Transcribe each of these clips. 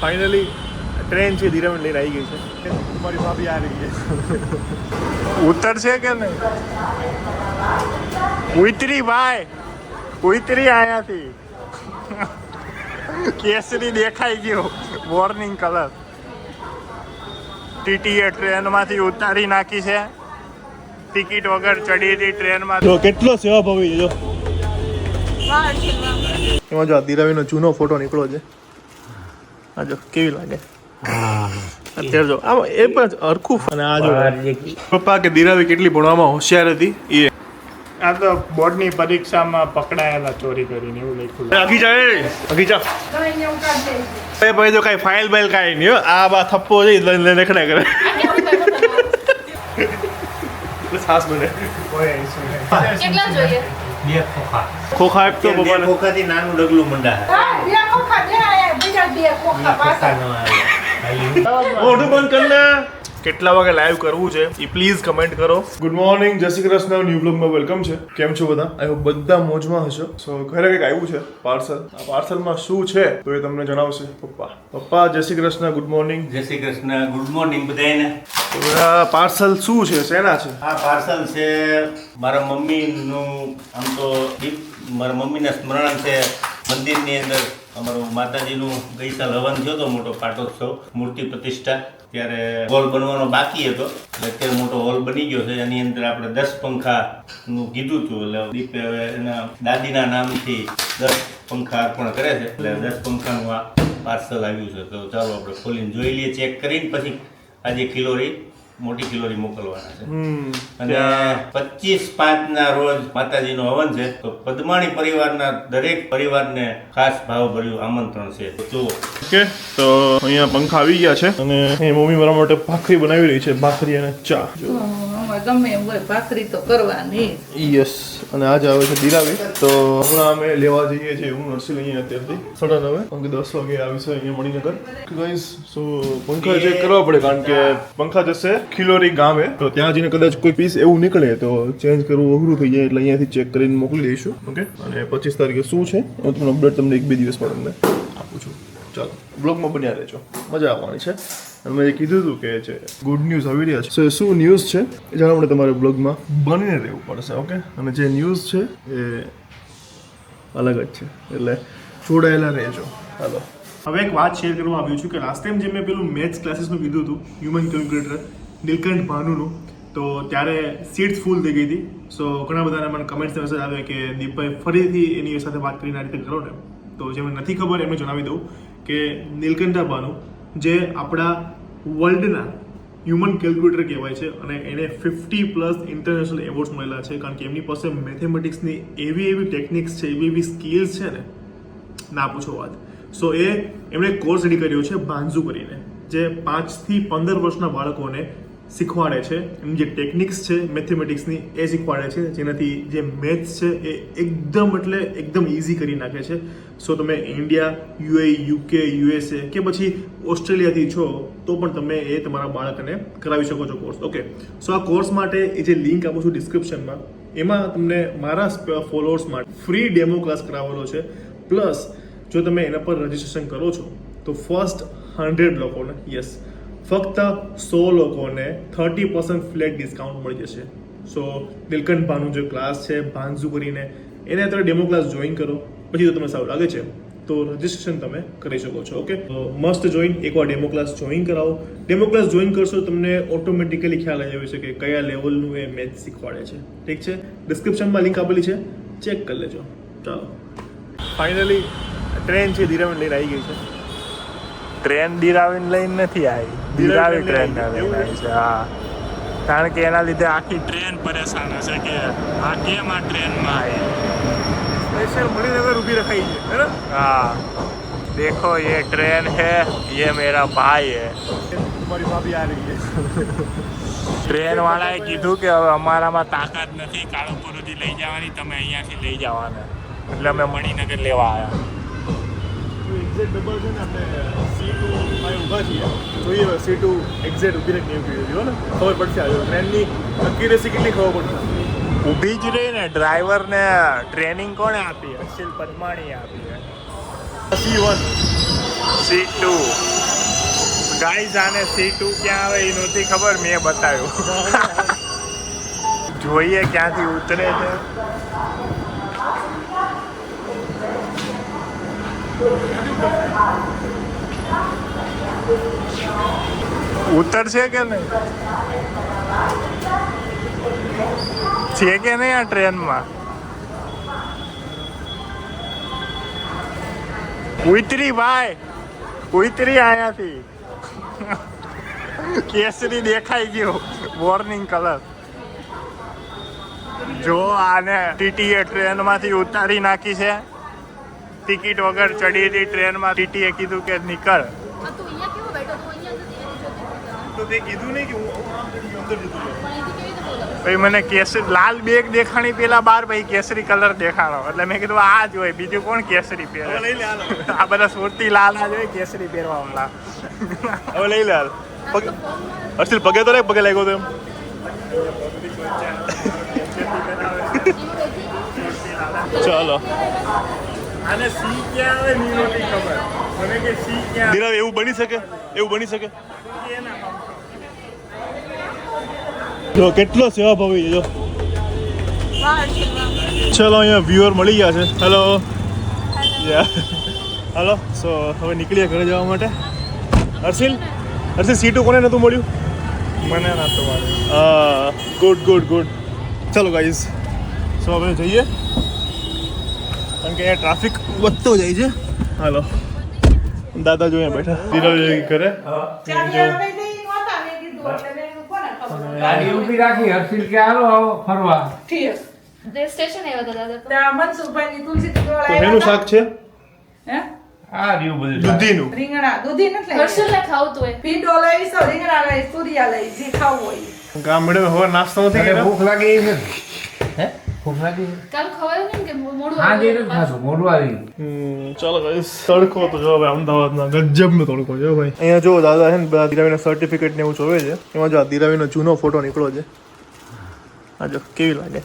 Finally train છે ધીરાવન લઈને આવી ગઈ છે. તમારી ભાભી આવી ગઈ છે. ઉતરશે કે નહીં? ઉતરી ભાઈ, ઉતરી આયાથી. કેસરી દેખાઈ ગયો, વોર્નિંગ કલર. ટીટીએ ટ્રેનમાંથી ઉતારી નાખી છે. ટિકિટ વગર ચડી હતી ટ્રેનમાં. જો કેટલો સેવા ભાવી જો. એમાં જો ધીરાવીનો જૂનો ફોટો નીકળો છે. આ જો કેવી લાગે અત્યારે. જો આમ એ પણ અરખું. અને આ જો પપ્પા કે ધીરાવી કેટલી ભણવામાં હોશિયાર હતી એ. આ તો બોર્ડની પરીક્ષામાં પકડાયેલા ચોરી કરીને એવું લખ્યું. આગી જા ભાઈ તો કઈ ફાઇલ બાઇલ કાંઈ નહીં. આ બા થપ્પો જઈ લઈને લખડા કરે. સાસ બને કેટલા જોઈએ? બે ખોખા. ખોખા એક તો પપ્પાને ખોખાથી નાનું ડગલું મંડા. બે ખોખા દે આયા બીજા બે ખોખા પાછા. મોઢું બંધ કર લે. કેટલા વાગે લાઈવ કરવું છે એ પ્લીઝ કમેન્ટ કરો. ગુડ મોર્નિંગ, જય શ્રી કૃષ્ણ. ન્યૂ બ્લોગમાં વેલકમ છે. કેમ છો બધા? આઈ હોપ બધા મોજમાં હશો. સો ઘરે કંઈક આવ્યું છે પાર્સલ. આ પાર્સલમાં શું છે તો એ તમને જણાવશે પપ્પા. પપ્પા જય શ્રી કૃષ્ણ, ગુડ મોર્નિંગ. જય શ્રી કૃષ્ણ, ગુડ મોર્નિંગ બધાને. પાર્સલ શું છે, શેના છે? આ પાર્સલ છે મારા મમ્મીનું. આમ તો મારા મમ્મીના સ્મરણાર્થે મંદિરની અંદર અમારું માતાજીનું ગઈ સાલ હવન થયો હતો, મોટો પાટોત્સવ, મૂર્તિ પ્રતિષ્ઠા. ત્યારે હોલ બનવાનો બાકી હતો, એટલે અત્યારે મોટો હોલ બની ગયો છે. એની અંદર આપણે 10 પંખાનું કીધું હતું, એટલે દીપે હવે એના દાદીના નામથી 10 પંખા અર્પણ કરે છે. એટલે 10 પંખાનું આ પાર્સલ આવ્યું છે. તો ચાલો આપણે ખોલીને જોઈ લઈએ, ચેક કરીને પછી આજે ખિલોરી, મોટી ખિલોરી મોકલવાના છે. અને 25/5 રોજ માતાજીનો હવન છે. તો પદ્માણી પરિવારના દરેક પરિવારને ખાસ ભાવભર્યું આમંત્રણ છે. તો ઓકે, તો અહીંયા પંખા આવી ગયા છે અને અહીં મમ્મી મારા માટે ભાખરી બનાવી રહી છે. ભાખરી અને ચા. ગમે એમ હોય ભાખરી તો કરવાની. યસ. અને આજે આવે છે દિરાવી. તો હમણાં અમે લેવા જઈએ છીએ. હું નરસિંહ લઈએ અત્યારથી 9:30 10 વાગે આવી છે અહીંયા મણિનગર. ગાઈસ, સો પંખા ચેક કરવા પડે કારણ કે પંખા જશે ખિલોરી ગામે. તો ત્યાં જઈને કદાચ કોઈ પીસ એવું નીકળે તો ચેન્જ કરવું અઘરું થઈ જાય. એટલે અહીંયાથી ચેક કરીને મોકલી દઈશું. ઓકે. અને 25 તારીખે શું છે હું તમને અપડેટ તમને 1-2 દિવસમાં તમને આપું છું. ચાલો બ્લોગમાં બન્યા રહેજો, મજા આવવાની છે. અને મેં કીધું હતું કે છે ગુડ ન્યૂઝ આવી રહ્યા છે. શું ન્યૂઝ છે એ જાણવા માટે તમારે બ્લોગમાં બનીને રહેવું પડશે. ઓકે. અને જે ન્યૂઝ છે એ અલગ જ છે, એટલે જોડાયેલા રહેજો. ચાલો, હવે એક વાત શેર કરવા આવ્યું છું કે લાસ્ટ ટાઈમ જે મેં પેલું મેથ્સ ક્લાસીસનું કીધું હતું, હ્યુમન કેલ્ક્યુલેટર નીલકંઠ ભાનુનું, તો ત્યારે સીટ્સ ફૂલ થઈ ગઈ હતી. સો ઘણા બધાને મને કમેન્ટ્સ મેસેજ આવે કે દીપભાઈ ફરીથી એની સાથે વાત કરીને આ રીતે કરો ને. તો જે મને નથી ખબર એમને જણાવી દઉં કે નીલકંઠ ભાનુ જે આપણા વર્લ્ડના હ્યુમન કેલ્ક્યુલેટર કહેવાય છે અને એને 50+ ઇન્ટરનેશનલ એવોર્ડ્સ મળેલા છે. કારણ કે એમની પાસે મેથેમેટિક્સની એવી ટેકનિક્સ છે, એવી સ્કિલ્સ છે ને, ના પૂછો વાત. સો એમણે કોર્સ રેડી કર્યો છે ભાન્સુ કરીને, જે 5 થી 15 વર્ષના બાળકોને શીખવાડે છે. એમની જે ટેકનિક્સ છે મેથેમેટિક્સની એ શીખવાડે છે, જેનાથી જે મેથ્સ છે એ એકદમ ઇઝી કરી નાખે છે. સો તમે ઇન્ડિયા, યુએઈ, યુકે, યુએસએ કે પછી ઓસ્ટ્રેલિયાથી છો તો પણ તમે એ તમારા બાળકને કરાવી શકો છો કોર્સ. ઓકે. સો આ કોર્સ માટે એ જે લિંક આપું છું ડિસ્ક્રિપ્શનમાં, એમાં તમને મારા ફોલોઅર્સ માટે ફ્રી ડેમો ક્લાસ કરાવેલો છે. પ્લસ જો તમે એના પર રજીસ્ટ્રેશન કરો છો તો ફર્સ્ટ 100 લોકોને, યસ, ફક્ત 100 લોકોને 30% ફ્લેટ ડિસ્કાઉન્ટ મળી જશે. સો નીલકંઠ ભાનુ જે ક્લાસ છે ભાન્સુ કરીને, એને અત્યારે ડેમો ક્લાસ જોઈન કરો. પછી જો તમને સારું લાગે છે તો રજીસ્ટ્રેશન તમે કરી શકો છો. ઓકે. તો મસ્ટ જોઈન, એકવાર ડેમો ક્લાસ જોઈન કરાવો. ડેમો ક્લાસ જોઈન કરશો તમને ઓટોમેટિકલી ખ્યાલ આવી જશે કે કયા લેવલનું એ મેથ્સ શીખવાડે છે. ઠીક છે. ડિસ્ક્રિપ્શનમાં લિંક આપેલી છે, ચેક કરી લેજો. ચાલો, ફાઇનલી ટ્રેન છે ધીરાવીને લઈને આવી ગઈ છે. ટ્રેન દિરાવીને લઈને નથી આવી, દિરાવી ટ્રેન લઈને આવી છે. હા, કારણ કે એના લીધે આખી ટ્રેન પરેશાન હશે કે આ કેમ આ ટ્રેનમાં આવી. સ્પેશિયલ મણિનગર ઊભી રખાઈ છે, है ना? हाँ, देखो ये ट्रेन है, ये मेरा भाई है. તમારી ભાભી આ રહી છે. ટ્રેન વાળાએ કીધું કે હવે અમારામાં તાકાત નથી કાળુપુર સુધી લઈ જવાની, તમે અહીંયાથી લઈ જવાના. એટલે અમે મણિનગર લેવા આવ્યા. એક્ઝેક્ટ ડબલ છે ને, આપણે C2 માં ઊભા છીએ. જોઈએ હવે C2 એક્ઝેક્ટ ઊભી રહી કેવું કીધું ને, ખબર પડશે. આજે ટ્રેનની એક્યુરેસી કેટલી ખબર પડશે. ઊભી જ રહી ને. ડ્રાઈવરને ટ્રેનિંગ કોણે આપી? અશિલ પદ્માણીએ આપી. C1 C2 ગાઈઝ આને C2 ક્યાં આવે એ નહોતી ખબર, મેં બતાવ્યું. જોઈએ ક્યાંથી ઉતરે છે. ઉતરશે કે નહીં છે કે નહીં આ ટ્રેનમાં? ઉતરી ભાઈ, ઉતરી આયાથી. કેસરી દેખાઈ ગયો, વોર્નિંગ કલર. જો આને ટીટીએ ટ્રેનમાંથી ઉતારી નાખી છે. ટિકિટ વગર ચડી હતી ટ્રેનમાં. ટીટીએ કીધું કે નીકળ. તો તે કીધું નહીં કે હું અંદર જતો ભાઈ. મને કેસરી લાલ બેગ દેખાણી પેલા બાર ભાઈ કેસરી કલર દેખાણો એટલે મેં કીધું આ જ હોય, બીજું કોણ કેસરી પહેરે? આ બધા સુરતી લાલ આ જ હોય કેસરી પહેરવા વાળા. હવે લઈ લે હાલ. હર્ષિલ પગે તો નહીં, પગે લાગ્યો તો એમ. ચાલો આને સી ક્યાં આવે ની નથી ખબર મને કે સી ક્યાં દિરાવ એવું બની શકે, એવું બની શકે. જો કેટલો સેવા ભાવી જો. ચલો અહીંયા વ્યુઅર મળી ગયા છે. Hello hello. સો હવે નીકળીએ ઘરે જવા માટે. હર્ષિલ, હર્ષિલ C2 કોને નહોતું મળ્યું? મને નતું વાળું. Good good good. ચલો ગાઈઝ, સો હવે જઈએ કારણ કે અહીંયા ટ્રાફિક વધતો જાય છે. હાલો, દાદા જો અહીંયા બેઠા. દિરાવ ઘરે ગાડી ઊભી રાખી. હર્ષિલ કે હાલો આવો ફરવા. સ્ટેશન આવ્યા હતા દાદા. ત્યાં મનસુખભાઈની તુલસી ડોળ તો એનું શાક છે હે આ રહ્યું બધું. દૂધીનું. રીંગણા દૂધી નથી હર્ષલને ખાવતું હોય. ભીંડો લઈ સો રીંગણા લઈ તુરિયા લઈ જે ખાવું હોય ગામ મેડમ હવે નાસ્તો નથી તને કર્યો. ભૂખ લાગી છે? હે ભૂખ લાગી છે? કાલ ખવાયું નહીં કે મોડું હા જે આવ્યું. ખાશું મોઢું આવી. ચાલો ગાઈસ, તડકો તો જો ભાઈ અમદાવાદના ગજબનો તડકો છે ભાઈ. અહીંયા જો દાદા છે ને બધા દિરાવીના સર્ટિફિકેટ ને એવું જોવે છે. એમાં જો આ દિરાવીનો જૂનો ફોટો નીકળ્યો છે. આ જો કેવી લાગે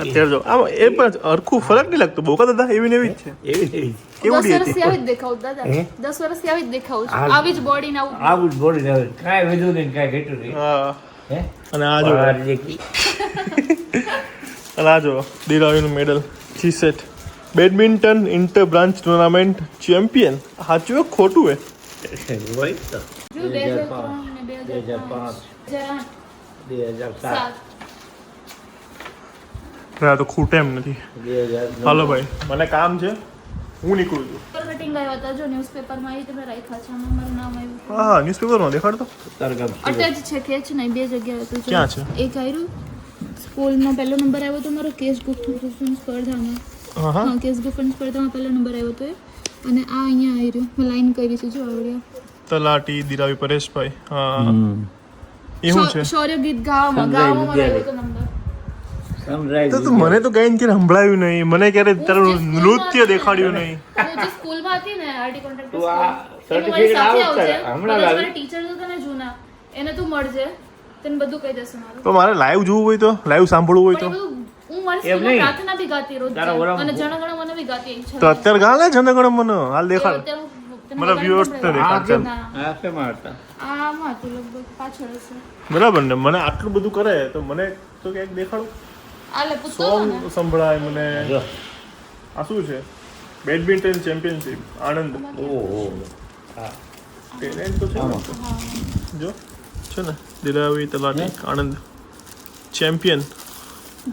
અત્યારે. જો આમ એ પણ હરખું ફરક નહીં લાગતો. બોકા દાદા એવી ને એવી જ છે. એવી કેવડી 10 વર્ષથી હતી? આવી જ દેખાવું દાદા. હે? 10 વર્ષથી આવી જ દેખાવું છું. હા. આવી જ બોડી ને આવું. આવું જ બોડી આવે. કાંઈ વધુ નહીં કાંઈ ઘટ્યું નહીં. હા. હે અને આ જો, બહાર જે- અને આ જો દિરાવીનું મેડલ. જીસેટ badminton inter branch tournament champion. સાચું હે ખોટું હે? હોય તો. જો 2003 ને 2005 2008 2007 હા તો ખૂટે એમ નથી. 2009 હાલો ભાઈ, મને કામ છે, હું નીકળું છું. પેપર કટિંગ આવ્યા હતા. જો ન્યૂઝપેપરમાં આવી તમે રાખ્યા છે. આમાં મારું નામ આવ્યું. હા ન્યૂઝપેપરમાં દેખાડતો. તરગમ અટેચ છે કે છે નહીં, બે જગ્યાએ હતું. જો ક્યાં છે? એક આવ્યું સ્કૂલમાં પહેલો નંબર આવ્યો હતો મારો કેસ ગુફન સ્પર્ધામાં. હા હા. હા, કેસ ગુફન સ્પર્ધામાં પહેલો નંબર આવ્યો હતો એ. અને આ અહીંયા આવી રહ્યું. મેં લાઈન કરી છે જો આવડ્યા. તલાટી દિરાવી પરેશભાઈ. હા એ શું છે? શૌર્ય ગીત ગાવામાં મારો આવ્યો હતો નંબર. સનરાઈઝ તો તું મને તો કઈ ક્યારે સંભળાયું નહીં. મને ક્યારે તારું નૃત્ય દેખાડ્યું નહીં. હું જે સ્કૂલમાં હતી ને આરટી કોન્ટ્રાક્ટર તું આ સ્કૂલ, એમાં મારી certificate સાથે આવું આવજે. કરે. હમણાં કદાચ લાવી. મારા ટીચર હતા ને જૂના, એને તું મળજે, તને બધું કહી દેશે મારું. તો મારે લાઈવ જોવું હોય તો, લાઈવ સાંભળવું હોય પણ તો એ બધું હું મારી એમ સ્કૂલમાં નહીં. પ્રાર્થના બી ગાતી રોજ તારા જાય. ઓલામાં અને જનગણ મને બી ગાતી ઈચ્છા તો અત્યારે ગાળ ને જનગણ મને હાલ દેખાડ. અત્યારે હું તને મારા ગાઈને viewers ને સંભળાવું. દેખાડ ચાલ. ના, આ શેમાં હતા? આમાં હતું લગભગ પાછળ હશે. બરાબર ને? મને આટલું બધું કરે તો મને તો ક્યાંક દેખાડું. આ લે પૂછતો હતો સોંગ ને. સંભળાય મને. જો. આ શું છે? Badminton championship Anand. ઓહો ટેલેન્ટ તો છે ને. હા. જો છે ને દિલાવી તલાટી આણંદ ચેમ્પિયન.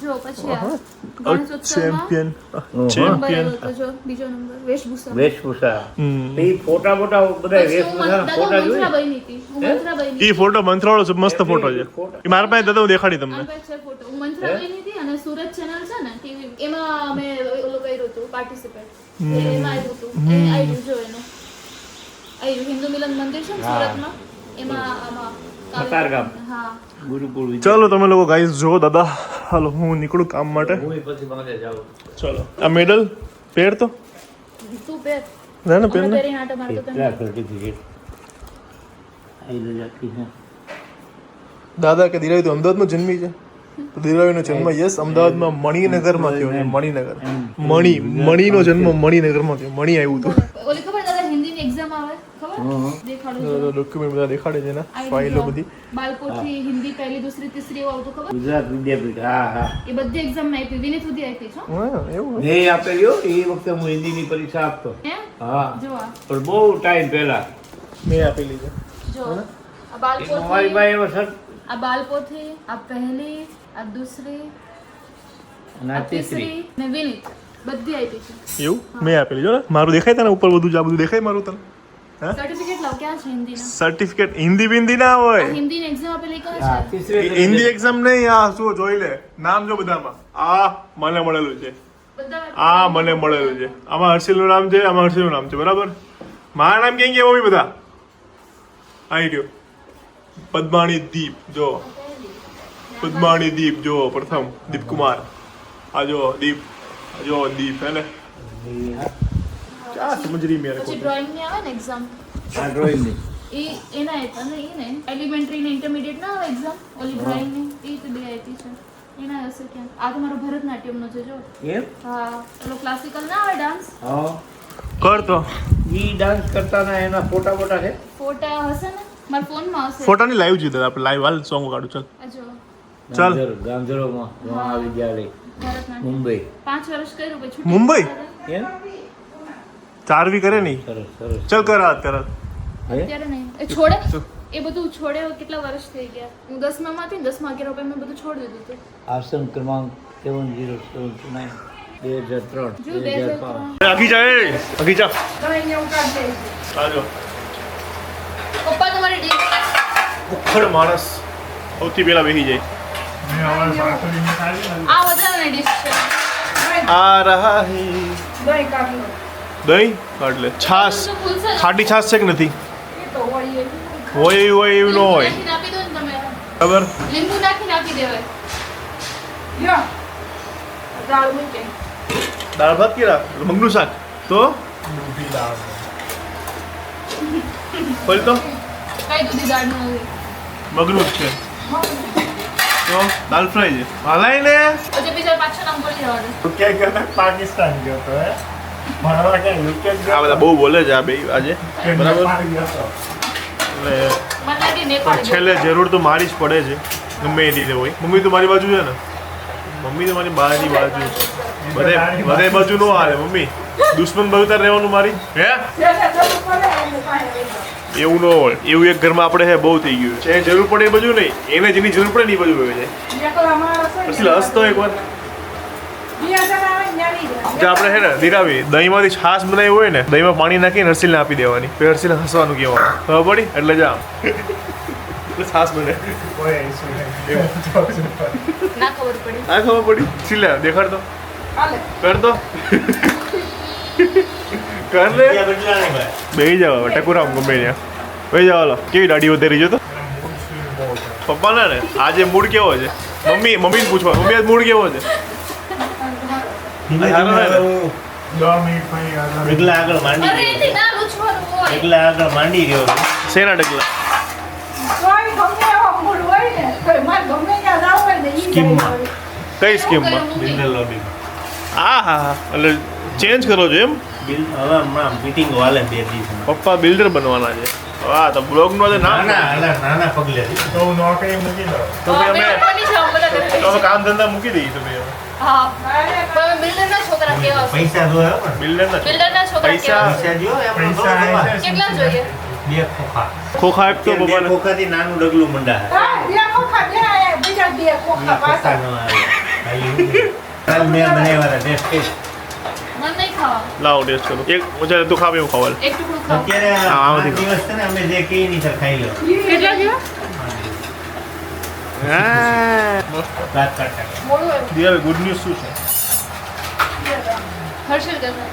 જો પછી આ ગણેશોત્સવમાં ચેમ્પિયન નંબર ચેમ્પિયન. આવ્યો હતો. જો બીજો નંબર વેશભૂષા. વેશભૂષા. હમ. એ ફોટા બોટા બધા પછી હું વેશભૂષા દાદા ફોટા હું જોઈ. મંત્રાબાઈ હતી. હું મંત્રાબાઈ ઈ ફોટો મંત્રાવાળો છે, મસ્ત ફોટો છે. એ મારા પાસે દાદા હું દેખાડી તમને. છે ફોટો. હું મંત્રાબાઈ હતી અને સુરત ચેનલ છે ને ટીવી, એમાં અમે ઓલું કર્યું હતું પાર્ટિસિપેટ. એમાં આવ્યું હતું. એ આવ્યું જો એનું. આવ્યું હિન્દુ મિલન મંદિર છે ને હા. સુરતમાં. એમાં આમાં કતારગામ. હા. ગુરુકુળ વિદ્યા. ચાલો તમે લોકો ગાઈસ જો દાદા. હાલો હું નીકળું કામ માટે. હું પછી મારે જાઉં. ચાલો આ મેડલ પહેર તો. તું પહેર. ના ના પહેર અમે ને. પહેરીને આંટો મારતો હતો. કેટલા સર્ટિફિકેટ આઈ રજાકી છે. દાદા કે દિરાવી તો અમદાવાદમાં જન્મી છે. તો દિરાવીનો જન્મ યસ અમદાવાદમાં મણિનગરમાં થયો છે. મણિનગર. મણીનો જન્મ મણિનગરમાં થયો. મણી આવ્યું હતું. ઓલી ખબર દાદા હિન્દીની એક્ઝામ આવે ખબર ખબર દેખાડો જો. ડોક્યુમેન્ટ બધા દેખાડે છે ને ફાઇલો બધી. બાળકોથી હિન્દી પહેલી દૂસરી તીસરી એવું આવતું ખબર ગુજરાત વિદ્યાપીઠ હા હા એ બધી એક્ઝામ માં આપી વિનીત સુધી આપી છો હા એવું મેં આપેલી હો, એ વખતે હું હિન્દીની પરીક્ષા આપતો એમ હા જો આ પણ બહુ ટાઈમ પહેલા મેં આપેલી છે. જો આ એમાં બાળકો મારી પાસે એવો સર આ બાળકોથી આ પહેલી આ દૂસરી અને આ આ તીસરી તીસરી ને વિનીત બધી આપી છે એવું મેં આપેલી જો ને મારું દેખાય તને ઉપર બધું જ આ બધું દેખાય મારું તને સર્ટિફિકેટ લાવ ક્યાં છે હિન્દીના સર્ટિફિકેટ હિન્દી બિંદી ના હોય આ હિન્દીની એક્ઝામ આપેલી કઈ હા છે તીસરી હિન્દી એક્ઝામ નહીં આ શું જોઈ લે નામ જો બધામાં આ મને મળેલું છે બધા આ મને મળેલું છે આમાં હર્ષિલનું નામ છે આમાં હર્ષિલનું નામ છે બરાબર મારા નામ કેમ કે મમ્મી બધા આવી ગયો પદ્માણી દીપ જો પદ્માણી દીપ જો પ્રથમ દીપકુમાર આ જો દીપ આ જો દીપ હે ને क्या समझ रही मेरे को પછી ડ્રોઈંગ ની આવે ને એક્ઝામ આ ડ્રોઈંગની એ એના હતા ને એને એલિમેન્ટરી ને ઇન્ટરમીડિયેટ ના આવે એક્ઝામ ઓલી ડ્રોઈંગ ની એ તો બે આપી છે એના હશે ક્યાં આ તો મારો ભરતનાટ્યમ નો છે જો એમ હા ઓલો ક્લાસિકલ ના આવે ડાન્સ હા कर तो ઈ ડાન્સ કરતા ના એના ફોટા ફોટા છે ફોટા હશે ને મારા ફોન માં હશે फोटा नहीं लाइव जीता આપણે લાઈવ હાલ સોંગ કાઢું ચાલ આ જો ચાલ. ગાંધીનગરમાં મહાવિદ્યાલય ભરતનાટ્યમ મુંબઈ 5 વર્ષ કર્યું પછી છૂટી મુંબઈ? એમ 4 भी करे नहीं સરસ સરસ चल कर અત્યારે હે અત્યારે નહીં એ છોડે એ બધું છોડે કેટલા વર્ષ થઈ ગયા હું 10મા માં હતી ને 10મા 11 પછી મેં બધું છોડી દીધું હતું આસન ક્રમાંક 7079 2003 જો 2003 आगे जाए आगे जा દહીં એવું કાઢી દેજો. આજો પપ્પા તમારી ડીશ ઉખડ માણસ સૌથી પહેલા બેસી જાય આ વધારાની ડીશ છે આ રહા હે દહીં કાઢી લો. દહીં કાઢ લે છાસ તો ફૂલશે ને. ખાટી છાસ છે કે નથી એ તો હોય એ. હોય એવું ન લીંબુ હોય નાખીને આપી દો ને તમે ખબર લીંબુ નાખીને આપી દેવાય લ્યો. દાળ મૂકે. દાળ ભાત કેરા મગનું શાક તો બોલ તો કઈ દૂધી દાળનું નથી મગનું જ છે તો દાલ ફ્રાય છે હલાય ને પછી બીજા પાછું નામ બોલી જવા દે પાકિસ્તાન ગયો તો હે ભણવા કે યુકે આ બધા બહુ બોલે છે આ બે આજે બરાબર મને એટલે લાગે નેપાળી છેલ્લે જરૂર તો મારી જ પડે છે ગમે એ રીતે હોય મમ્મી તો મારી બાજુ છે ને મમ્મી તો મારી બાજુ છે બધે બાજુ નો હાલે મમ્મી દુશ્મન બાજુ તાર રહેવાનું મારી હે જેને જરૂર પડે એને પાસે લઈ જાઓ. એવું ન હોય એવું એક ઘરમાં આપણે હે બહુ થઈ ગયું છે જરૂર પડે એ બાજુ નહીં એને જેની જરૂર પડે ને એ બાજુ હોય જાય એકલા માણસ હોય ને. પછી હસતો એકવાર બીજા જણા આવે ને ન્યારી જાય. જે આપણે હે ને દીરાવી દહીંમાંથી છાશ બનાવી હોય ને દહીંમાં પાણી નાખીને હર્ષિલને આપી દેવાની પછી હર્ષિલને હસવાનું કહેવાનું ખબર પડી એટલે જા એટલે છાશ બને ના ખબર પડી આ ખબર પડી સિલે દેખાડ તો હાલે. કર તો કર લે ત્યાં બદલા નહીં ભાઈ બેહી જાવ હવે ટકુરામ ગમે ત્યાં બેહી જાવ હાલો કેવી દાઢી વધારી જો તો પપ્પાના ને આજે મૂડ કેવો છે મમ્મીને પૂછવા મમ્મી આજ મૂડ કેવો છે ધીમે હાલો ધીમે ને. હું 10 મિનિટ પછી આગળ એકલા આગળ માંડી અરે રહ્યો એથી ના લૂછવાનું હોય એકલા આગળ માંડી રહ્યો છું. શેના ડગલા તોય ગમે એવો મૂડ હોય ને તોય મારે ગમે ત્યાં જાવું હોય ને ઈ સ્કીમમાં. જાય. કઈ સ્કીમમાં કર્યું મમ્મી? બિલ્ડર લોબી હા હા હા એટલે ચેન્જ કરો છો એમ હવે હમણાં મીટિંગ હાલે 2 દિવસમાં પપ્પા બિલ્ડર બનવાના છે વાહ તો બ્લોગનું આજે નામ નાના પગલે તો હું નોકરી મૂકી દઉં તો ભાઈ અમે બની જાઓ બધા ઘરે તો અમે કામ ધંધા મૂકી દઈએ તો ભાઈ હા પણ બિલ્ડરના છોકરા કેવા છે પૈસા જોયા પણ બિલ્ડરના બિલ્ડરના છોકરા પૈસા- કેવા છે પૈસા જો એમનો પૈસા થોડો આવે છે. કેટલા જોઈએ 2 ખોખા ખોખા એક તો બે પપ્પાને ખોખાથી નાનું ડગલું મંડા હા, બે ખોખા, બે આયા, બીજા બે ખોખા પાછા. ખોખા ન આવે કાલ મેં બનાવ્યા હતા ટેસ્ટ મન નહીં ખાવા લાવો ટેસ્ટ કરો એક મજા તું ખાવ એવું ખાવા એક ટુકડું ખાવ અત્યારે હા, આ આમાંથી દિવસ છે ને અમે જે કઈ નહીં તો ખાઈ લો કેટલા જેવા હા રાત કાઢતા મોડું આવ્યું દિયા ગુડ ન્યૂઝ શું છે હર્ષલ કરશે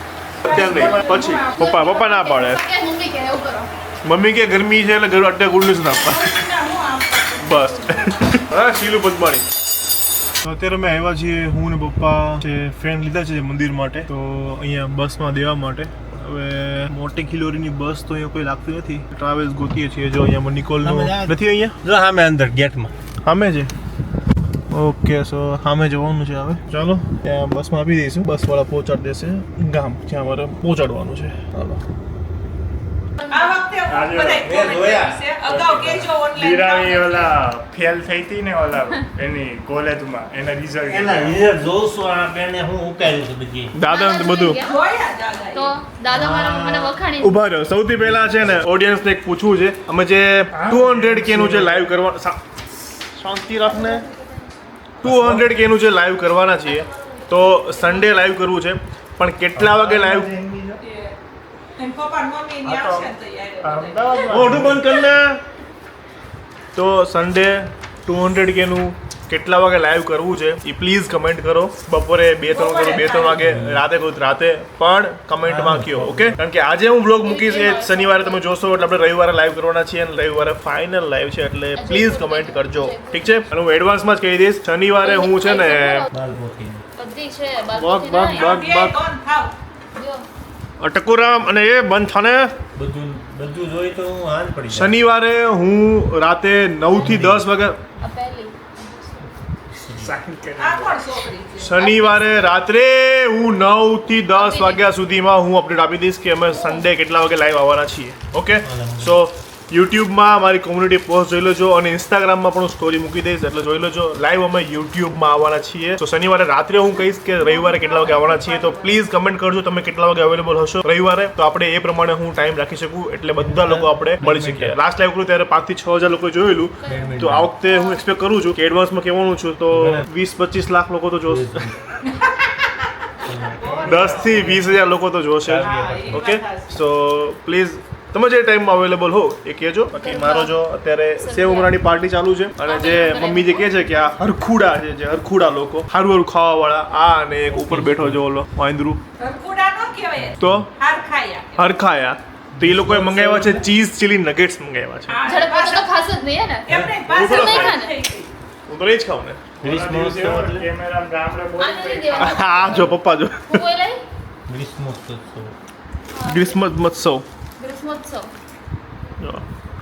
અત્યારે નહીં પછી પપ્પા ના પાડે કે મમ્મી કે એવું કરો મમ્મી કે ગરમી છે એટલે ઘર અત્યારે ગુડ ન્યૂઝ ના આપવા બસ હા શીલું પદ્માણી તો અત્યારે અમે આવ્યા છીએ હું ને પપ્પા જે ફ્રેન્ડ લીધા છે મંદિર માટે તો અહીંયા બસમાં દેવા માટે હવે મોટી ખિલોરીની બસ તો અહીંયા કોઈ લાગતી નથી ટ્રાવેલ્સ ગોતીએ છીએ જો અહીંયા નિકોલનું નથી અહીંયા જો સામે અંદર ગેટમાં સામે છે ઓકે સો સામે જવાનું છે હવે ચાલો ત્યાં બસમાં આપી દઈશું બસવાળા પહોંચાડી દેશે ગામ જ્યાં અમારે પહોંચાડવાનું છે ચાલો આ વખતે હું આજે બધાય મેં comment જોયા. કરીશ, અગાઉ કહેજો online દીરાવી comment. ઓલા ફેલ થઈ હતી ને ઓલા એની કોલેજમાં એના એના રિઝલ્ટ રિઝલ્ટ જોઉં છું આ બેને હું ઉકાળ્યું છે બધી દાદા ને બધું જોયા દાદા તો દાદા મારા મને વખાણી ઉભા રહ્યો. સૌથી પહેલા છે ને ઓડિયન્સને એક પૂછવું છે, અમે જે 200K નું જે લાઈવ કરવા શાંતિ રાખને 200K નું જે લાઈવ કરવાના છીએ તો સન્ડે લાઈવ કરવું છે, પણ કેટલા વાગે લાઈવ એમ પપ્પા ને મમ્મી ની આવશે ને તૈયારી બધા. મોઢું બંધ કરીને. તો સન્ડે 200K નું કેટલા વાગે લાઈવ કરવું છે એ પ્લીઝ કમેન્ટ કરો. બપોરે 2-3 કરો, 2-3 વાગે, રાતે કરો તો રાતે, પણ કમેન્ટમાં કહો. ઓકે, કારણ કે આજે હું બ્લોગ મૂકીશ એ શનિવારે તમે જોશો એટલે આપણે રવિવારે લાઈવ કરવાના છીએ અને રવિવારે ફાઇનલ લાઈવ છે, એટલે પ્લીઝ કમેન્ટ કરજો. ઠીક છે? અને હું એડવાન્સમાં જ કહી દઈશ, શનિવારે હું છે ને બાળપોથી બધી છે બગ બાકી બગ ના. બગ બગ બંધ થાવ. જો ટકુરામ અને એ બંધ થાને. બધું જોઈ તો હું હાલ પડી જાય. શનિવારે હું રાતે 9 થી 10 વાગે, આ પહેલી આ કોણ છોકરી છે? શનિવારે રાત્રે હું 9 થી 10 વાગ્યા સુધીમાં હું અપડેટ આપી દઈશ કે અમે સન્ડે કેટલા વાગે લાઈવ આવવાના છીએ. ઓકે, સો યુટ્યુબમાં મારી કોમ્યુનિટી પોસ્ટ જોઈ લેજો અને ઇન્સ્ટાગ્રામમાં પણ હું સ્ટોરી મૂકી દઈશ, એટલે જોઈ લેજો. લાઈવ અમે યુટ્યુબમાં આવવાના છીએ. તો શનિવારે રાત્રે હું કહીશ કે રવિવારે કેટલા વાગે આવવાના છીએ, તો પ્લીઝ કમેન્ટ કરજો તમે કેટલા વાગે અવેલેબલ હશો રવિવારે, તો આપણે એ પ્રમાણે હું ટાઈમ રાખી શકું, એટલે બધા લોકો આપણે મળી શકીએ. લાસ્ટ લાઈવ કરું ત્યારે 5 થી 6000 લોકો જોયેલું, તો આ વખતે હું એક્સપેક્ટ કરું છું કે એડવાન્સમાં કહેવાનું છું તો 20-25 લાખ લોકો તો જોશે. 10 થી 20,000 લોકો તો જોશે. ઓકે, સો પ્લીઝ તમે જે ટાઈમમાં અવેલેબલ હો એ કહેજો. બાકી મારો જો અત્યારે સેવ ઉમરાની પાર્ટી ચાલુ છે, અને જે મમ્મી જે કહે છે કે આ હરખુડા છે, જે હરખુડા લોકો હારું હારું ખાવાવાળા, આ અને એક ઉપર બેઠો છે ઓલો વાંદરું, ધરકુડા નો કહેવાય. તો હારખાયા. હરખાયા. તો એ લોકોએ મંગાવ્યા છે ચીઝ ચીલી નગેટ્સ મંગાવ્યા છે. ઝડપ તો ખાસ જ નહીં હે ને. એમને પાછળ ઉભરો થાય. થઈ ગઈ. હું તો નહીં જ ખાઉં ને. ગ્રીષ્મોત્સવ એટલે કેમેરામાં ગામડે આને બોલી નહીં દેવાનું. આ જો પપ્પા જો હું બોલાય ગ્રીષ્મોત્સવ ગ્રીષ્મ મહોત્સવ. ગ્રીષ્મોત્સવ. જો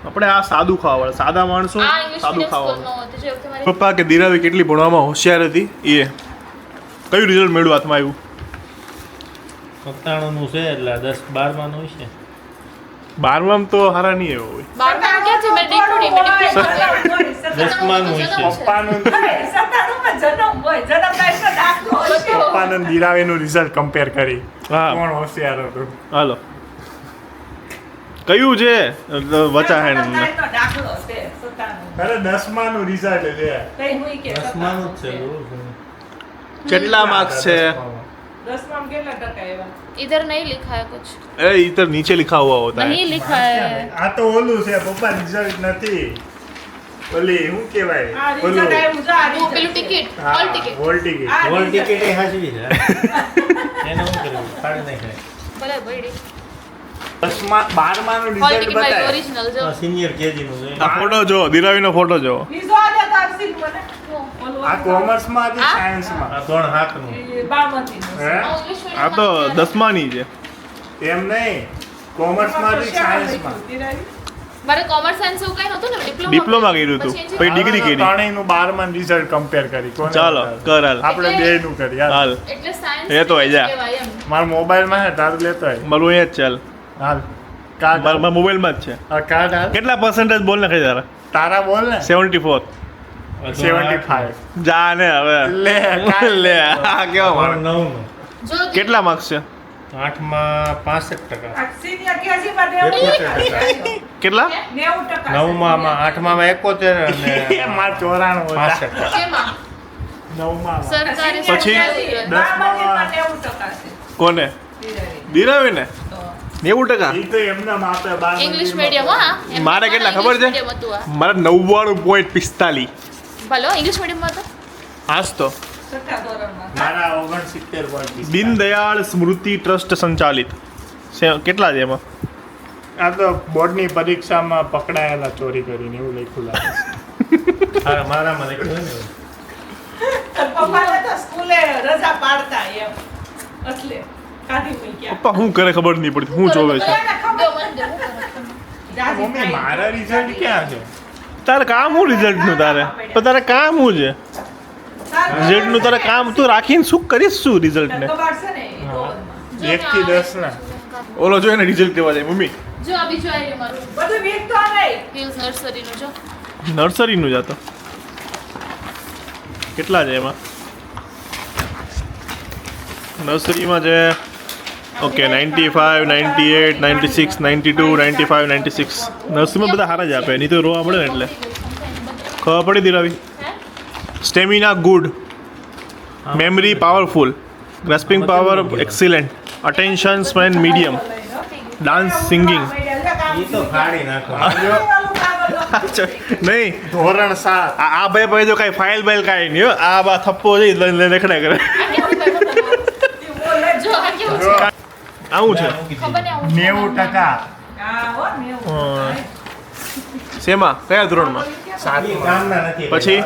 આપણે આ સાદું ખાવાવાળા, સાદા માણસો આ ઇંગ્લિશ સાદું મીડિયમ ખાવાનું. સ્કૂલમાં હતી જે વખતે મારી પપ્પા કે દીરાવી કેટલી ભણવામાં હોશિયાર હતી, એ કયું રિઝલ્ટ મેળવ્યું હાથમાં આવ્યું? 97 છે એટલે 10-12 નું છે. 12માં તો હારા નહીં એવો હોય. બારમાં ક્યાં છે મેં ડિપ્લોમી દસમાનું છે. પપ્પાનું સત્તાણુંમાં જન્મ હોય. જન્મ થાય તો દાખલો હશે. પપ્પાનું દીરાવીનું રિઝલ્ટ કમ્પેર કરી હા કોણ હોશિયાર હતું. હાલો કયું છે વચા હે જન્મ થાય તો દાખલો છે. સત્તાણું. અરે 10માનું રિઝલ્ટ છે. કઈ હું કે 10માનું જ છે બરોબર. કેટલા માર્ક્સ છે? 10માં કેટલા ટકા આવ્યા? इधर नहीं लिखा है कुछ ए इधर नीचे लिखा हुआ होता है. नहीं लिखा है આ તો ઓલું છે પપ્પા રિઝલ્ટ નથી ઓલી શું કહેવાય આ રિઝલ્ટ આવ્યું છે. આ वो पेलू રિઝલ્ટ છે. टिकट હા, हॉल टिकट હોલ ટિકિટ. આ હોલ રિઝલ્ટ ટિકિટ એ હાજરી છે. એને શું કર્યું કાઢી નાખાય. भले बड़ी 12માનું हॉल રિઝલ્ટ टिकट भाई બતાય ओरिजिनल जो સિનિયર કેજી નું છે. આ ફોટો જો દીરાવીનો ફોટો જો. બીજો આલે તો અર્શિલ મને. ઓલું આ કોમર્સમાં હતી આ? સાયન્સમાં આ 3 નું એ બાળમતીનું છે. હે इंग्लिश આ તો 10માની છે. એમ નહીં કોમર્સમાં હતી સાયન્સમાં મારે કોમર્સ સાયન્સ એવું કઈ નહોતું ને ડિપ્લોમા કર્યું હતું પછી ડિગ્રી કરી. ત્રણેયનું 12માનું રિઝલ્ટ કમ્પેર કરી કોને ચાલો બતાવે? કર હાલ આપણે બેયનું કરી હાલ. હાલ એટલે સાયન્સ એ તો આઈ જા. મારા મોબાઈલમાં છે તારું લેતો હોય મારું અહીંયા જ ચાલ. હાલ કાર્ડ મારા મોબાઈલમાં જ છે. આ કાર્ડ હાલ કેટલા પર્સન્ટેજ બોલ નાખે તારા? તારા બોલ ને 74. 75 જા ને હવે લે કાર્ડ લે આ કેવા મારે 9 નું જો કેટલા માર્ક્સ છે? 8માં 65%. આ સિનિયર કેજી માં 90%. કેટલા? 90%. 9માં 8માં 71 અને એમાં 94 હતા 65%. કેમાં 9માં સરકારી પછી? સરકારી. બાળમતીમાં 90% છે. કોને? દીરાવીને 90%. ઈ તો એમના માપે 12 ઇંગ્લિશ મીડિયમ હા એમ મારે કેટલા ખબર છે? મીડિયમ હતું આ મારે 99.45. ભલો ઇંગ્લિશ મીડિયમમાં હતો આજ તો છઠ્ઠા ધોરણમાં. મારા 69 દીનદયાળ સ્મૃતિ ટ્રસ્ટ સંચાલિત કેટલા છે એમાં? આ તો બોર્ડની પરીક્ષામાં પકડાયેલા ચોરી કરીને એવું લખ્યું લાગે છે. મારામાં લખ્યું ને પપ્પાને તો સ્કૂલે રજા પાડતા એમ. એટલે કાઢી મૂક્યા. પપ્પા શું કરે ખબર નહીં પડતી, શું જોવે છે? બધાને ખબર. દો મને દો, હું કરું. જાજી મમ્મી થાય. મારા રિઝલ્ટ ક્યાં છે તારે કામ શું રિઝલ્ટનું તારે? તો તારે કામ શું છે રિઝલ્ટનું? તારે કામ તું રાખીને શું કરીશ શું રિઝલ્ટને? ખબર છે ને એ ધોરણમાં. જો 1 થી 10 ના ઓલો જો એને રિઝલ્ટ કેવા જાય મમ્મી જો આ બીજું આવી મારું બધું વેચતો નહીં. હિલ્સ નર્સરીનું જો નર્સરીનું જ આ તો કેટલા છે એમાં નર્સરીમાં છે ઓકે 95 98 96 92 95 96 નર્સરીમાં બધા સારા જ આપે નહીં તો રોવા પડે ને એટલે ખબર પડી દિલાવી stamina good memory powerful grasping power excellent attention span medium dance singing એ તો ફાડી નાખો નહીં ધોરણ 7 આ ભાઈ ભાઈ જો કાંઈ ફાઇલ બાઇલ કાંઈ નહીં હો. આ બા થપ્પો જઈ દેખડા કરે જો આ કેવું છે આવું છે ખબર ને આવું 90%. હા, હો, 90. શેમાં કયા ધોરણમાં સાદી કામના નથી પછી?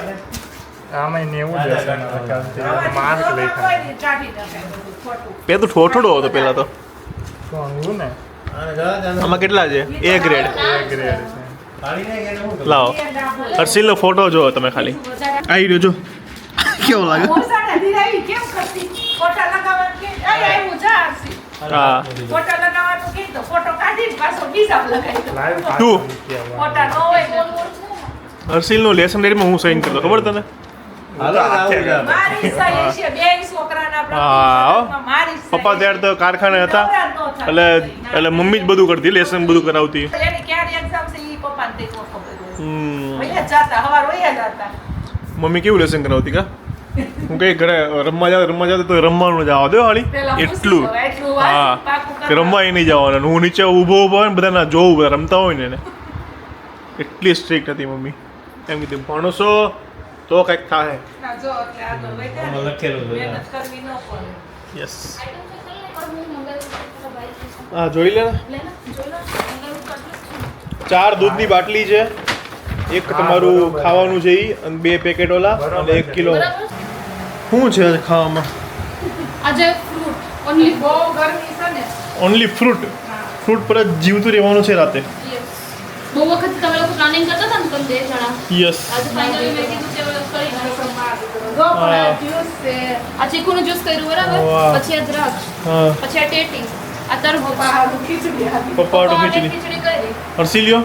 આમાંય 90 જ હશે મારા ખ્યાલથી. માર્ક લખ્યા. કોઈ દી ચાટી નાખે બધું ખોટું. પેલું ઠોઠડો હતો પેલા તો તો હું ને આને જવા દે, આને આમાં કેટલા છે એ ગ્રેડ A ગ્રેડ છે. ફાડી નાખે એટલે શું કરું? લાવો હર્ષિલનો ફોટો જોવો તમે ખાલી આવી રહ્યો જો કેવો લાગે મોસાને ધીરાવી કેમ કરતી? ફોટા લગાવવાનું કે આવ્યું જા આરસી. હા ફોટા લગાવવાનું કે તો ફોટો કાઢી પાછો બીજા લગાવી દો. લાઈવ તું? પાછળ મૂકી આવવાનું. ફોટા ન હોય ને. હર્ષિલનું લેસન ડેરીમાં હું સાઈન કરતો ખબર તને હાલો, આવું જ આપણે. મારી સહી છે બે છોકરાના હા. મારી સહી. પપ્પા ત્યારે તો કારખાને હતા એટલે મમ્મી જ બધું કરતી લેસન બધું કરાવતી એની ક્યારે એક્ઝામ છે ઈ પપ્પાને તે ખબર હોય. હમ. વયા જાતા હવાર વયા જાતા. મમ્મી કેવું લેસન કરાવતી કા હું કઈ ઘરે રમવા જાવ તો રમવાનું જ આવવા દો હાલી પેલા પૂછી એટલું લો, એટલું વાંચી હા પાકું કે રમવા નહીં જવાનું હું નીચે ઊભો હોય ને બધાના જોઉં બધા રમતા હોય ને એને એટલી સ્ટ્રિક્ટ હતી મમ્મી એમ કીધું ભણશો તો કંઈક થાય ના, જો એટલે આગળ વધ્યા આમાં ને, લખેલું છે. મહેનત કરવી ન પડે. યસ આઈટમ ચેક કરી લે પણ હું મંગાવ્યું ભાઈ હા જોઈ લે ને લે ને જોઈ લો મંગાવ્યું તો આટલું જ 4 દૂધની બાટલી છે એક તમારું ખાવાનું છે ઈ અને 2 પેકેટ ઓલા અને 1 કિલો છે. બરાબર શું છે આજે ખાવામાં આજે ફ્રૂટ ઓનલી બહુ ગરમી છે ને. ઓનલી ફ્રૂટ ફ્રૂટ પર જ જીવતું રહેવાનું છે રાતે યસ બહુ વખત તમે લોકો પ્લાનિંગ કરતા હતા ને તમે 2 જણા યસ આજે ફાઇનલી મેં કીધું ચલો કરી નાખો. જો પણ આ જ્યુસ છે. આ ચીકુનું જ્યુસ કર્યું બરાબર વાહ. પછી આ દ્રાક્ષ હા પછી આ ટેટી આ તરબૂચ પપ્પાનું ખીચડી હતી. પપ્પા પપ્પા માટે ખીચડી ખીચડી કરી હર્ષિલ્યો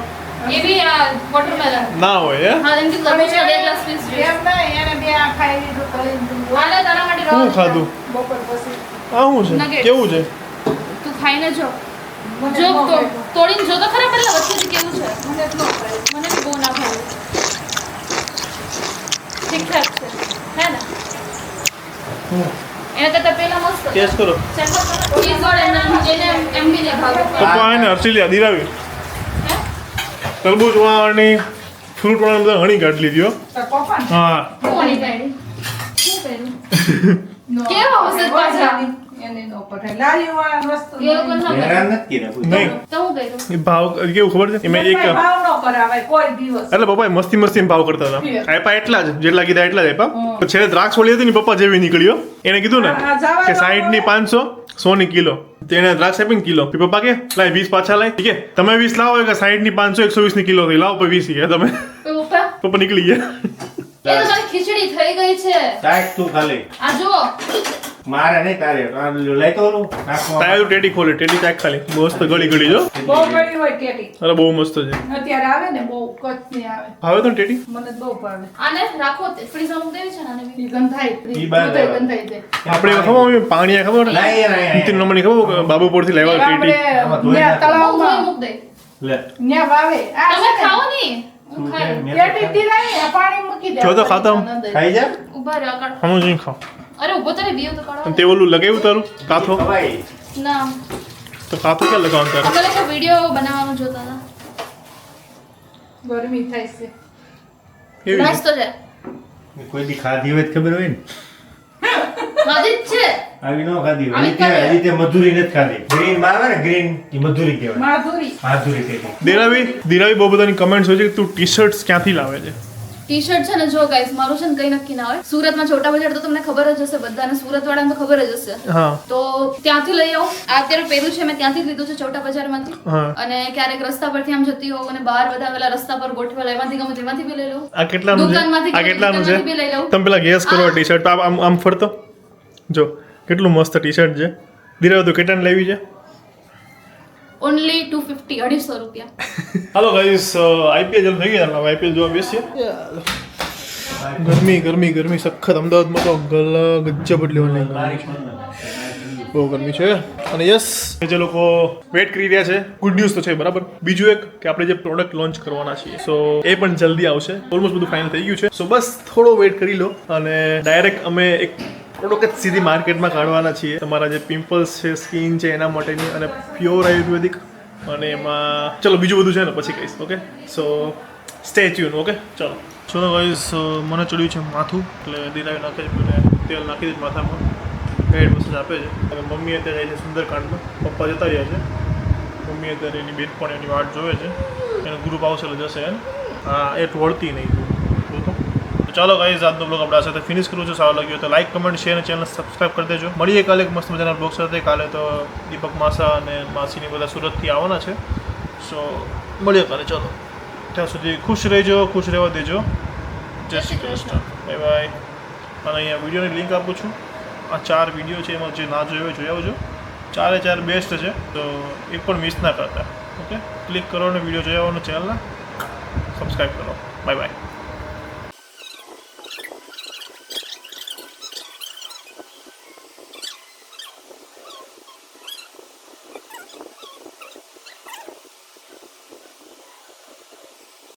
એ બી આ વોટરમેલન ના હોય હે હા એમ કે તરબૂચના 2 ગ્લાસ પીસ એમ નહીં, એને બે આ ખાઈ લીધું કરીને. હાલે તારા માટે શું રહો ખાધું બપોર પછી. આ શું છે Nuggets. કેવું છે તું ખાઈને જો મને જો ન તો- ભાવ્યું. તોડીને જો તો ખરા પેલા વચ્ચેથી કેવું છે મને જ ન ભાવ્યું. મને બી બહુ ના ભાવે ઠીક ઠાક છે હે ને એના કરતા પેલા મસ્ત ટેસ્ટ કરો ચીઝ વાળા એને એમ બી ને ભાવે પપ્પા એને હર્ષિલ્યા દિરાવી હે? તરબૂચ વાળાની ફ્રૂટ વાળાની બધા ઘણી કાઢી લીધી હો તો પપ્પાને હા કોની કાઢી શું કર્યું કેવો હશે પાછા એને ન પટાય. લારીવાળા વસ્તુ એ લોકો ના હેરાન નથી કર્યા કોઈ. નહીં તો હું કર્યું એ ભાવ કેવું ખબર છે એમાં એક એમાં ભાવ ન કરાવાય કોઈ દિવસ. એટલે પપ્પાએ મસ્તી ભાવ કરતા હતા આપ્યા એટલા જ જેટલા કીધા એટલા જ આપ્યા તો છેલ્લે દ્રાક્ષ વાળી હતી ને પપ્પા જેવી નીકળ્યો એને કીધું ને હા, જવા કે દો. 60 ની 500 100 ની કિલો તેને દ્રાક્ષ આપી ને કિલો પછી પપ્પા કે લાય 20 પાછા લાય ઠીક છે તમે 20 લાવો કે 60 ની 500 120 ની કિલો થઈ લાવો પછી 20 કે તમે પપ્પા પપ્પા નીકળી ગયા એ તો મારી ખીચડી થઈ ગઈ છે ચાખ તું ખાલી આ જુઓ મારે નહીં તારે આ લઈ તો ઓલું નાખવા. તારું ટેટી ખોલે ટેટી ચાક ખાલી મસ્ત ગળી ગળી જો બહુ ગળી હોય ટેટી. અરે બહુ મસ્ત છે અત્યારે આવે ને બહુ કચ્છની આવે. ભાવે તો ટેટી મને તો બહુ ભાવે. આને રાખો તે ફ્રીઝરમાં મૂકી દેવી છે ને આને બી ઈ ગંધાય. ઈ બાર દૂધેય લેવા. ગંધાય છે. આપણે ખબર પાણી ખબર નહીં, નહીં, નીતિન નમણી ખબર બાબુપુરથી લાવ્યા ટેટી આમાં આપણે ધોઈ ન્યા નાખો. તળાવમાં મૂક દે લે ન્યા વાવે. આ તમે છે ને, ખાઓ ની હું તું ખાઈ કેમ? ટેટી દીલાય ને પાણી મૂકી દે. જો તો ખાતા હું. ખાઈ જા ઉભા રહ્યો આગળ હમું જઈને ખાઓ અરે ઉભો તો રે બીઓ તો કાઢો અને તે ઓલું લગાવ્યું તારું કાથો ખવાય. ના તો કાથો ક્યાં લગાવવાનું તારે અમે લોકો વિડિયો બનાવવાનું જોતા હતા ગરમી થાય છે. એવી છે. મસ્ત છે કોઈ દી ખાધી હોય તો ખબર હોય ને ખાધી જ છે આવી ન ખાધી હોય આવી હજી તે- ખાધી. હજી તે મધુરી નથી ખાધી ગ્રીન માં આવે ને ગ્રીન એ મધુરી કહેવાય માધુરી. માધુરી કહેવાય. દિરાવી બહુ બધાની કમેન્ટ્સ હોય છે કે તું ટી શર્ટ્સ ક્યાંથી લાવે છે ટી શર્ટ છે ને જો ગાઈસ મારું છે ને કઈ નક્કી ના હોય સુરતમાં છોટા બજાર તો તમને ખબર જ હશે બધાને સુરત વાળાને તો ખબર જ હશે હા તો ત્યાંથી લઈ આવું આ અત્યારે પહેરું છે મેં ત્યાંથી જ લીધું છે છોટા બજારમાંથી હા અને ક્યારેક રસ્તા પરથી આમ જતી હોઉં અને બહાર બધા પેલા રસ્તા પર ગોઠવેલા એમાંથી ગમે તેમાંથી બી લઈ લઉં આ કેટલાનું છે દુકાનમાંથી આ કેટલાનું દુકાનમાંથી બી લઈ છે લઉં. તમે પેલા ગેસ કરો ટી શર્ટ આમ આમ ફરતો જો કેટલું મસ્ત ટી શર્ટ છે દિરાવી તું કેટલાને લેવી છે ઓનલી 250 250 રૂપિયા. હાલો ગાઈસ, આઈપીએલ ચાલુ થઈ ગયા, હવે આઈપીએલ જોવા બેસીએ. ગરમી સખત અમદાવાદમાં તો ગજબ જ લેવલની ગરમી છે, બહુ ગરમી છે. અને યસ, જે લોકો વેટ કરી રહ્યા છે, ગુડ ન્યૂઝ તો છે બરાબર. બીજું એક કે આપણે જે પ્રોડક્ટ લોન્ચ કરવાના છીએ, સો એ પણ જલ્દી આવશે. ઓલમોસ્ટ બધું ફાઇનલ થઈ ગયું છે, સો બસ થોડો વેટ કરી લો અને ડાયરેક્ટ અમે એક પ્રોડક્ટ સીધી માર્કેટમાં કાઢવાના છીએ. તમારા જે પિમ્પલ્સ છે, સ્કિન છે, એના માટેની, અને પ્યોર આયુર્વેદિક. અને એમાં ચલો બીજું બધું છે ને પછી કહીશ. ઓકે, સો સ્ટે ટ્યુન. ઓકે, ચલો ગાઈસ, મને ચડ્યું છે માથું, એટલે દિલાવી નાખે છે, મને તેલ નાખી દે માથામાં, હેડ મસાજ આપે છે. અને મમ્મી અત્યારે જાય છે સુંદરકાંડમાં, પપ્પા જતા રહ્યા છે. મમ્મી અત્યારે એની બેનપણીઓની વાટ જોવે છે, એનો ગ્રુપ આવશે એટલે જશે. હા, એ વળતી નહીં તો ચાલો ગાઈઝ, આજનો બ્લોગ આપણે આ સાથે ફિનિશ કરવું છે. સારો લાગ્યો તો લાઈક, કમેન્ટ, શેર અને ચેનલ સબસ્ક્રાઈબ કરી દેજો. મળીએ કાલે એક મસ્ત મજાના બ્લોગ સાથે. કાલે તો દીપક માસા અને માસીની બધા સુરતથી આવવાના છે, સો મળીએ કાલે. ચલો, ત્યાં સુધી ખુશ રહેજો, ખુશ રહેવા દેજો. જય શ્રી કૃષ્ણ, બાય બાય. અને અહીંયા વિડીયોની લિંક આપું છું. આ 4 વિડીયો છે, એમાં જે ના જોયો જોઈ આવજો. 4 બેસ્ટ છે, તો એક પણ મિસ ના કરતા. ઓકે, ક્લિક કરો અને વિડીયો જોઈ આવવાનો, ચેનલને સબસ્ક્રાઈબ કરો. Bye bye.